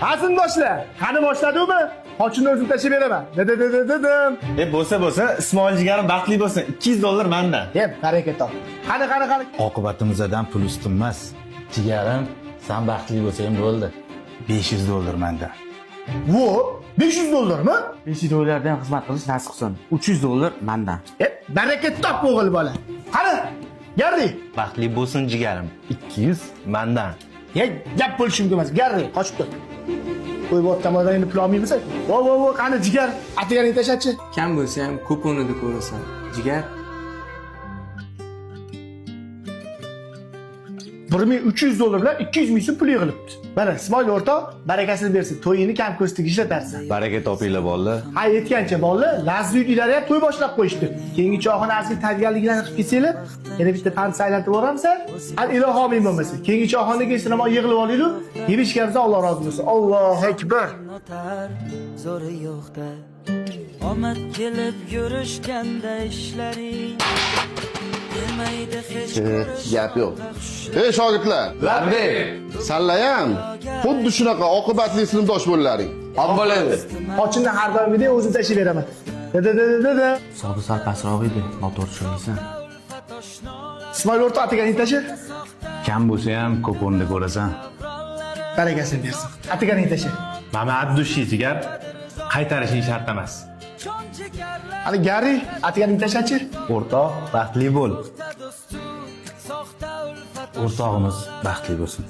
Hazin boshla. Qani boshladingmi? Qochini o'zim tashib beraman. Dedim. Bo'lsa, Ismoil jigarim baxtli bo'lsin. $200 mendan. Deb, baraka top. Qani. Oqibatimizdan pul ustin emas. Jigarim, sen baxtli bo'lsang bo'ldi. $500 mendan. Vo, $500 mi? $500 xizmat qilish nasib qilsin. $300 mendan. Baraka top o'g'il bola. Qani, Garri. Baxtli bo'lsin jigarim. 200 mendan. Gap bo'lishimga emas. Garri, qochib tur. Qo'y bot tomondan endi pul olmaymisan? Vo, qani jigar, atigaring tashachi. Kam bo'lsa ham ko'p o'rnida ko'rasan. Jigar, $1300 bilan 200 ming so'm pul yig'ilibdi. Mana Ismoil o'rtoq, barakasini bersin. To'yini kam ko'stiga ishlatarsan. Baraka topinglar bolalar. Ha, yetgancha bolalar, Lazli uylar ham to'y boshlab qo'yishdi. Keyingi cho'g'ini asli tayyorgarliklarni qilib ketsanglar, yana bitta pand saylantirib yuboramsan. Al iloho amin bo'lmasa. Keyingi cho'g'iniga sinamo yig'ilib olaylik. Yebishganimizdan Alloh rozi bo'lsin. Allohu akbar. Zo'ri yo'qda. Omad kelib yurishganda ishlaring. Gap yo'q. Ey shogirdlar, Sallayam xuddi shunaqa oqibatli sinfdosh bo'llaring. Bo'ladi. Qochini har doimgidek o'zim tashib beraman. Dedi. hisobi sal pastroq edi. Noto'g'ri tushunmaysan. Ismoil o'rtoq atigaring tashi. Kam bo'lsa ham ko'p o'rnida ko'rasan. Barakasini bersin. Atigaring tashi. Mana addushi jigar qaytarishing shart emas. Ani Garri, atigaring tashachi. O'rtoq, baxtli bo'l. O'rtog'imiz baxtli bo'lsin.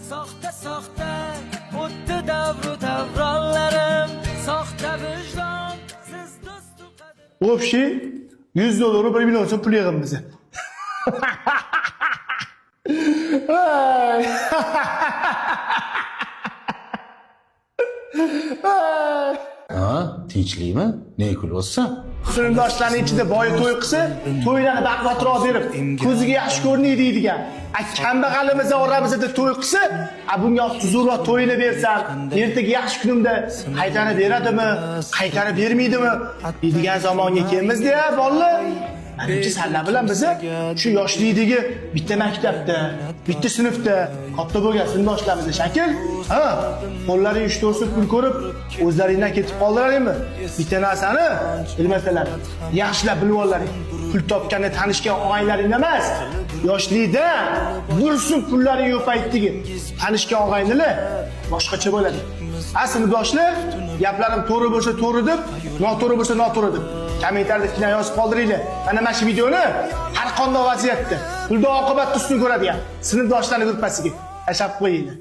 O'tdi davru davronlarim, soxta vijdon, siz do'stu O'pshi $100, 1 million so'm pul yig'imiz. Ha, tinchlikmi? Ne kulyapsan? Sinfdoshlarning ichida boyi to'y qilsa, to'ylarni baquvvatroq berib, ko'ziga yaxshi ko'rinadi deydigan. Kambag'alimiz oramizda to'y qilsa, bunga huzurroq to'yini bersam, ertaga yaxshi kunimda qaytarib beradimi, qaytarib bermaydimi deydigan zamonga kelmiz-da, bolalar. Menimcha Salla bilan biz shu yoshlikdagi bitta maktabda, bitta sinfda katta bo'lgan sinfdoshlarimiz shakil, qo'llaring 3-4 pul ko'rib, o'zlaringdan ketib qoldiraringmi? Bitta narsani bilmasalar, yaxshilab bilib ollaring. Pul topganda tanishgan og'aylaring emas, yoshlikda bursun pullaring yo'q paytdagi tanishgan og'aynilar boshqacha bo'ladi. Sinfdoshlar, gaplarim to'g'ri bo'lsa to'g'ri deb, noto'g'ri bo'lsa noto'g'ri deb kommentariyada fikrini yozib qoldiringlar. Mana shu videoni har qanday vaziyatda pulda oqibat ustun ko'radigan sinfdoshlarning gruppasiga tashab qo'yinglar.